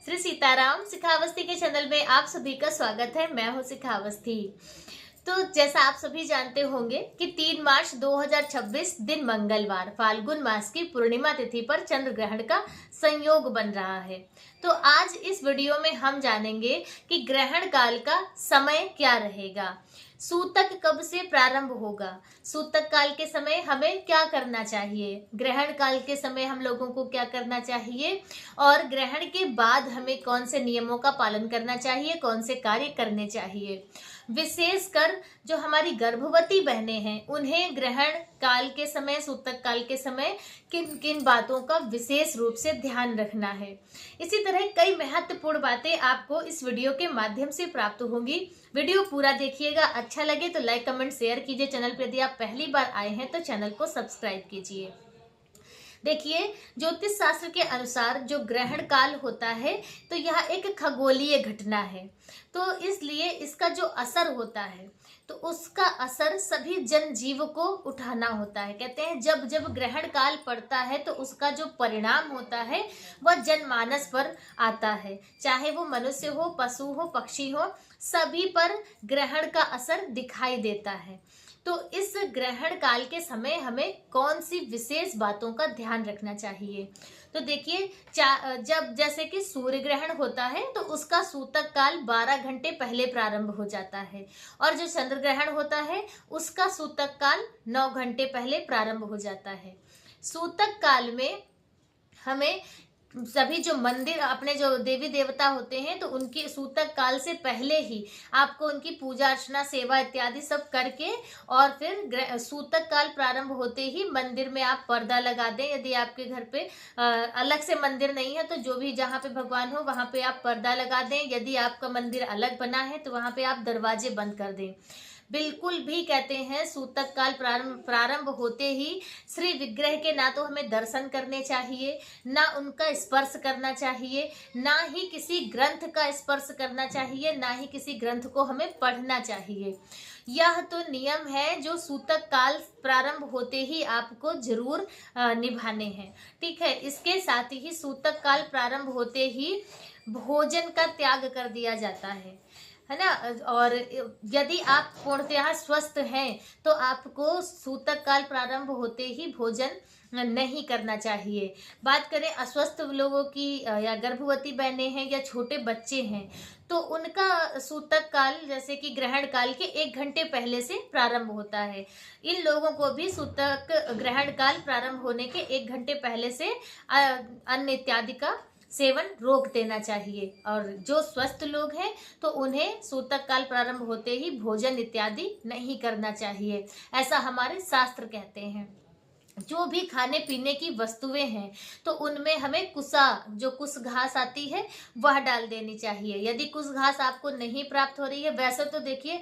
श्री सीताराम शिखावस्थी के चैनल में आप सभी का स्वागत है। मैं हूं शिखावस्थी। तो जैसा आप सभी जानते होंगे कि 3 मार्च 2026 दिन मंगलवार फाल्गुन मास की पूर्णिमा तिथि पर चंद्र ग्रहण का संयोग बन रहा है। तो आज इस वीडियो में हम जानेंगे कि ग्रहण काल का समय क्या रहेगा, सूतक कब से प्रारंभ होगा, सूतक काल के समय हमें क्या करना चाहिए, ग्रहण काल के समय हम लोगों को क्या करना चाहिए और ग्रहण के बाद हमें कौन से नियमों का पालन करना चाहिए, कौन से कार्य करने चाहिए। विशेषकर जो हमारी गर्भवती बहनें हैं उन्हें ग्रहण काल के समय, सूतक काल के समय किन किन बातों का विशेष रूप से ध्यान रखना है। इसी तरह कई महत्वपूर्ण बातें आपको इस वीडियो के माध्यम से प्राप्त होंगी। वीडियो पूरा देखिएगा, अच्छा लगे तो लाइक कमेंट शेयर कीजिए। चैनल पर यदि आप पहली बार आए हैं तो चैनल को सब्सक्राइब कीजिए। देखिए, ज्योतिष शास्त्र के अनुसार जो ग्रहण काल होता है तो यह एक खगोलीय घटना है, तो इसलिए इसका जो असर होता है तो उसका असर सभी जनजीव को उठाना होता है। कहते हैं जब जब ग्रहण काल पड़ता है तो उसका जो परिणाम होता है वह जनमानस पर आता है, चाहे वो मनुष्य हो, पशु हो, पक्षी हो, सभी पर ग्रहण का असर दिखाई देता है। तो इस ग्रहण काल के समय हमें कौन सी विशेष बातों का ध्यान रखना चाहिए। तो देखिए, जब जैसे कि सूर्य ग्रहण होता है तो उसका सूतक काल 12 घंटे पहले प्रारंभ हो जाता है और जो चंद्र ग्रहण होता है उसका सूतक काल 9 घंटे पहले प्रारंभ हो जाता है। सूतक काल में हमें सभी जो मंदिर, अपने जो देवी देवता होते हैं तो उनकी सूतक काल से पहले ही आपको उनकी पूजा अर्चना, सेवा इत्यादि सब करके और फिर सूतक काल प्रारंभ होते ही मंदिर में आप पर्दा लगा दें। यदि आपके घर पे अलग से मंदिर नहीं है तो जो भी जहाँ पे भगवान हो वहां पे आप पर्दा लगा दें। यदि आपका मंदिर अलग बना है तो वहां पे आप दरवाजे बंद कर दें। बिल्कुल भी कहते हैं सूतक काल प्रारंभ होते ही श्री विग्रह के ना तो हमें दर्शन करने चाहिए, ना उनका स्पर्श करना चाहिए, ना ही किसी ग्रंथ का स्पर्श करना चाहिए, ना ही किसी ग्रंथ को हमें पढ़ना चाहिए। यह तो नियम है जो सूतक काल प्रारंभ होते ही आपको जरूर निभाने हैं। ठीक है, इसके साथ ही सूतक काल प्रारंभ होते ही भोजन का त्याग कर दिया जाता है ना। और यदि आप पूर्णतः स्वस्थ हैं तो आपको सूतक काल प्रारंभ होते ही भोजन नहीं करना चाहिए। बात करें अस्वस्थ लोगों की या गर्भवती बहनें हैं या छोटे बच्चे हैं तो उनका सूतक काल जैसे कि ग्रहण काल के 1 घंटे पहले से प्रारंभ होता है। इन लोगों को भी सूतक ग्रहण काल प्रारंभ होने के 1 घंटे पहले से अन्न इत्यादि का सेवन रोक देना चाहिए। और जो स्वस्थ लोग हैं तो उन्हें सूतक काल प्रारंभ होते ही भोजन इत्यादि नहीं करना चाहिए, ऐसा हमारे शास्त्र कहते हैं। जो भी खाने पीने की वस्तुएं हैं तो उनमें हमें जो कुश घास आती है वह डाल देनी चाहिए। यदि कुश घास आपको नहीं प्राप्त हो रही है, वैसे तो देखिए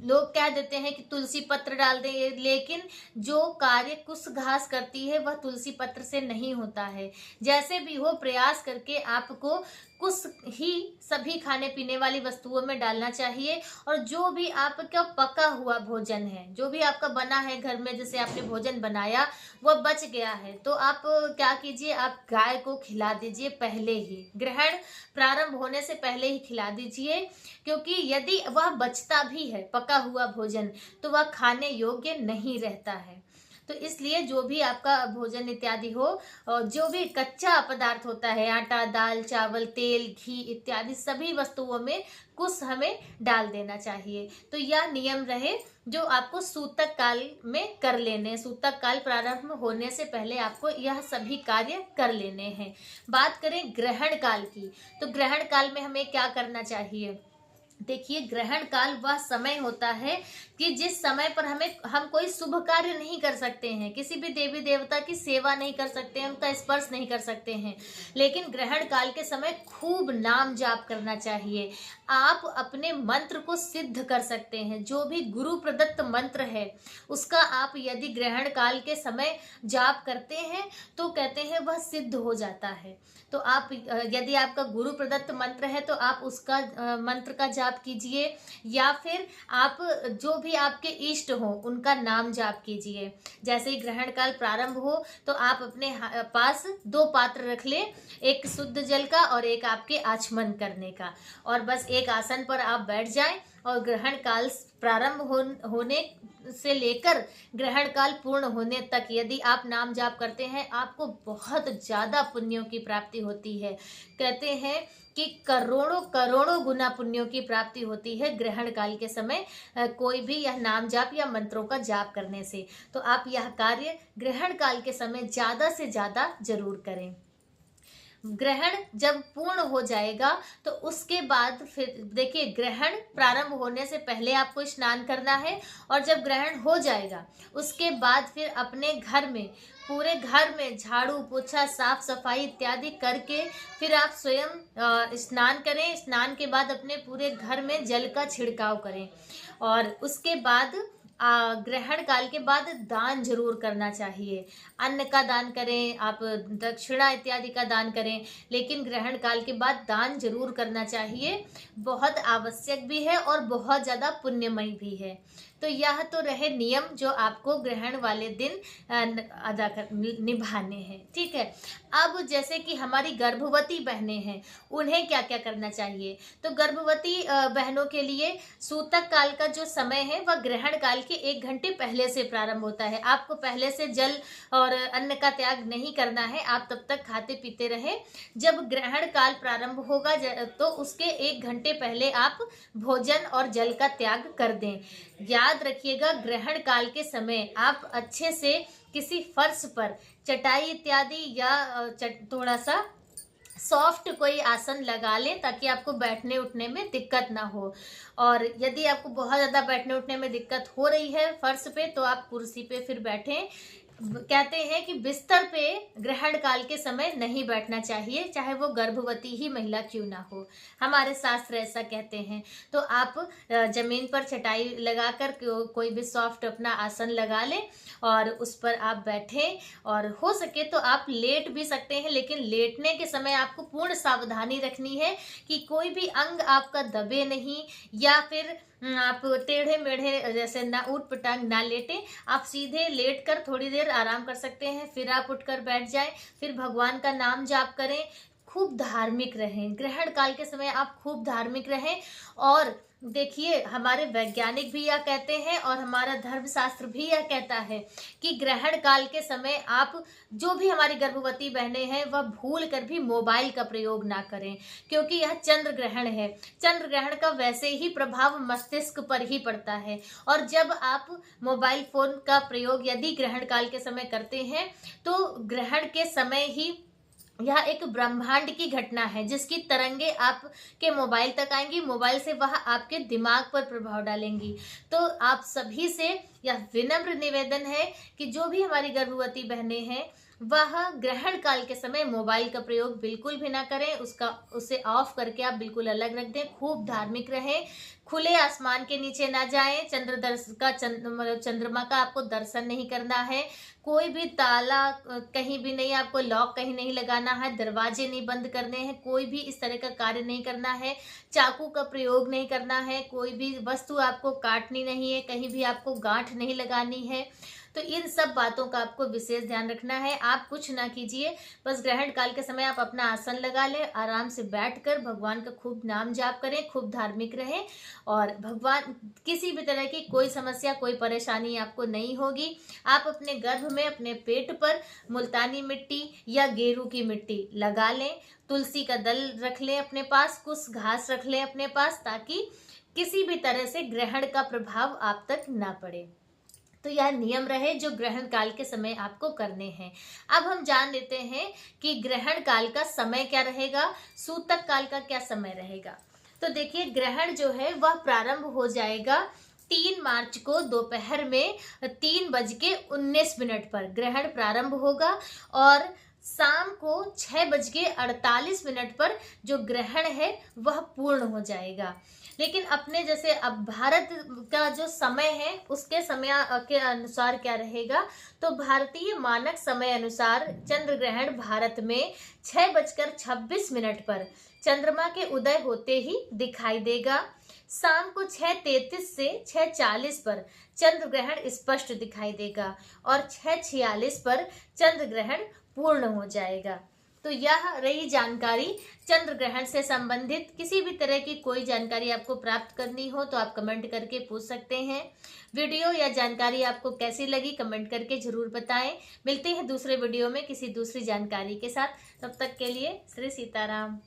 लोग कह देते हैं कि तुलसी पत्र डाल दें, लेकिन जो कार्य कुश घास करती है वह तुलसी पत्र से नहीं होता है। जैसे भी हो प्रयास करके आपको कुछ ही सभी खाने पीने वाली वस्तुओं में डालना चाहिए। और जो भी आपका पका हुआ भोजन है, जो भी आपका बना है घर में, जैसे आपने भोजन बनाया वह बच गया है तो आप क्या कीजिए, आप गाय को खिला दीजिए पहले ही, ग्रहण प्रारंभ होने से पहले ही खिला दीजिए। क्योंकि यदि वह बचता भी है पका हुआ भोजन तो वह खाने योग्य नहीं रहता है। तो इसलिए जो भी आपका भोजन इत्यादि हो और जो भी कच्चा पदार्थ होता है, आटा, दाल, चावल, तेल, घी इत्यादि सभी वस्तुओं में कुछ हमें डाल देना चाहिए। तो यह नियम रहे जो आपको सूतक काल में कर लेने, सूतक काल प्रारंभ होने से पहले आपको यह सभी कार्य कर लेने हैं। बात करें ग्रहण काल की, तो ग्रहण काल में हमें क्या करना चाहिए। देखिए, ग्रहण काल वह समय होता है कि जिस समय पर हम कोई शुभ कार्य नहीं कर सकते हैं, किसी भी देवी देवता की सेवा नहीं कर सकते हैं, उनका स्पर्श नहीं कर सकते हैं, लेकिन ग्रहण काल के समय खूब नाम जाप करना चाहिए। आप अपने मंत्र को सिद्ध कर सकते हैं, जो भी गुरु प्रदत्त मंत्र है उसका आप यदि ग्रहण काल के समय जाप करते हैं तो कहते हैं वह सिद्ध हो जाता है। तो आप यदि आपका गुरु प्रदत्त मंत्र है तो आप उसका मंत्र का जाप जाप कीजिए या फिर आप जो भी आपके इष्ट हो उनका नाम जाप कीजिए। जैसे ही ग्रहण काल प्रारंभ हो तो आप अपने पास 2 पात्र रख लें, एक शुद्ध जल का और एक आपके आचमन करने का, और बस एक आसन पर आप बैठ जाएं और ग्रहण काल प्रारंभ होने से लेकर ग्रहण काल पूर्ण होने तक यदि आप नाम जाप करते हैं आपको बहुत ज्यादा पुण्यों की प्राप्ति होती है। कहते हैं कि करोड़ों करोड़ों गुना पुण्यों की प्राप्ति होती है ग्रहण काल के समय कोई भी यह नाम जाप या मंत्रों का जाप करने से। तो आप यह कार्य ग्रहण काल के समय ज्यादा से ज्यादा जरूर करें। ग्रहण जब पूर्ण हो जाएगा तो उसके बाद फिर देखिए, ग्रहण प्रारंभ होने से पहले आपको स्नान करना है और जब ग्रहण हो जाएगा उसके बाद फिर अपने घर में, पूरे घर में झाड़ू पोछा साफ सफाई इत्यादि करके फिर आप स्वयं स्नान करें। स्नान के बाद अपने पूरे घर में जल का छिड़काव करें और उसके बाद ग्रहण काल के बाद दान जरूर करना चाहिए। अन्न का दान करें, आप दक्षिणा इत्यादि का दान करें, लेकिन ग्रहण काल के बाद दान जरूर करना चाहिए। बहुत आवश्यक भी है और बहुत ज़्यादा पुण्यमय भी है। तो यह तो रहे नियम जो आपको ग्रहण वाले दिन निभाने हैं। ठीक है, अब जैसे कि हमारी गर्भवती बहनें हैं उन्हें क्या क्या करना चाहिए। तो गर्भवती बहनों के लिए सूतक काल का जो समय है वह ग्रहण काल के 1 घंटे पहले से प्रारंभ होता है। आपको पहले से जल और अन्न का त्याग नहीं करना है, आप तब तक खाते पीते रहें। जब ग्रहण काल प्रारंभ होगा तो उसके 1 घंटे पहले आप भोजन और जल का त्याग कर दें। याद रखिएगा, ग्रहण काल के समय आप अच्छे से किसी फर्श पर चटाई इत्यादि या थोड़ा सा सॉफ्ट कोई आसन लगा लें ताकि आपको बैठने उठने में दिक्कत ना हो। और यदि आपको बहुत ज़्यादा बैठने उठने में दिक्कत हो रही है फर्श पे तो आप कुर्सी पे फिर बैठें। कहते हैं कि बिस्तर पे ग्रहण काल के समय नहीं बैठना चाहिए, चाहे वो गर्भवती ही महिला क्यों ना हो, हमारे शास्त्र ऐसा कहते हैं। तो आप जमीन पर चटाई लगाकर कोई भी सॉफ्ट अपना आसन लगा लें और उस पर आप बैठें, और हो सके तो आप लेट भी सकते हैं, लेकिन लेटने के समय आपको पूर्ण सावधानी रखनी है कि कोई भी अंग आपका दबे नहीं या फिर आप टेढ़े मेढ़े जैसे ना ऊट पटांग ना लेटें। आप सीधे लेट कर थोड़ी देर आराम कर सकते हैं, फिर आप उठकर बैठ जाएं, फिर भगवान का नाम जाप करें। खूब धार्मिक रहें, ग्रहण काल के समय आप खूब धार्मिक रहें। और देखिए, हमारे वैज्ञानिक भी यह कहते हैं और हमारा धर्मशास्त्र भी यह कहता है कि ग्रहण काल के समय आप, जो भी हमारी गर्भवती बहनें हैं, वह भूल कर भी मोबाइल का प्रयोग ना करें, क्योंकि यह चंद्र ग्रहण है। चंद्र ग्रहण का वैसे ही प्रभाव मस्तिष्क पर ही पड़ता है, और जब आप मोबाइल फोन का प्रयोग यदि ग्रहण काल के समय करते हैं तो ग्रहण के समय ही यह एक ब्रह्मांड की घटना है जिसकी तरंगे आपके मोबाइल तक आएंगी, मोबाइल से वह आपके दिमाग पर प्रभाव डालेंगी। तो आप सभी से यह विनम्र निवेदन है कि जो भी हमारी गर्भवती बहनें हैं वह ग्रहण काल के समय मोबाइल का प्रयोग बिल्कुल भी ना करें, उसे ऑफ करके आप बिल्कुल अलग रख दें। खूब धार्मिक रहें, खुले आसमान के नीचे ना जाएं, चंद्रमा का आपको दर्शन नहीं करना है, कोई भी ताला कहीं भी नहीं, आपको लॉक कहीं नहीं लगाना है, दरवाजे नहीं बंद करने हैं, कोई भी इस तरह का कार्य नहीं करना है, चाकू का प्रयोग नहीं करना है, कोई भी वस्तु आपको काटनी नहीं है, कहीं भी आपको गांठ नहीं लगानी है। तो इन सब बातों का आपको विशेष ध्यान रखना है। आप कुछ ना कीजिए, बस ग्रहण काल के समय आप अपना आसन लगा लें, आराम से बैठकर भगवान का खूब नाम जाप करें, खूब धार्मिक रहें, और भगवान किसी भी तरह की कोई समस्या कोई परेशानी आपको नहीं होगी। आप अपने गर्भ में अपने पेट पर मुल्तानी मिट्टी या गेरू की मिट्टी लगा लें, तुलसी का दल रख लें अपने पास, कुछ घास रख लें अपने पास, ताकि किसी भी तरह से ग्रहण का प्रभाव आप तक ना पड़े। तो यह नियम रहे जो ग्रहण काल के समय आपको करने हैं। अब हम जान लेते हैं कि ग्रहण काल का समय क्या रहेगा, सूतक काल का क्या समय रहेगा। तो देखिए, ग्रहण जो है वह प्रारंभ हो जाएगा 3 मार्च को दोपहर में 3:19 पर ग्रहण प्रारंभ होगा, और शाम को 6:48 पर जो ग्रहण है वह पूर्ण हो जाएगा। लेकिन अपने जैसे अब भारत का जो समय है उसके समय के अनुसार क्या रहेगा, तो भारतीय मानक समय अनुसार चंद्र ग्रहण भारत में 6:26 पर चंद्रमा के उदय होते ही दिखाई देगा। शाम को 6:33 से 6:40 पर चंद्र ग्रहण स्पष्ट दिखाई देगा और 6:46 पर चंद्र ग्रहण पूर्ण हो जाएगा। तो यह रही जानकारी चंद्र ग्रहण से संबंधित। किसी भी तरह की कोई जानकारी आपको प्राप्त करनी हो तो आप कमेंट करके पूछ सकते हैं। वीडियो या जानकारी आपको कैसी लगी कमेंट करके जरूर बताएं। मिलते हैं दूसरे वीडियो में किसी दूसरी जानकारी के साथ। तब तक के लिए श्री सीताराम।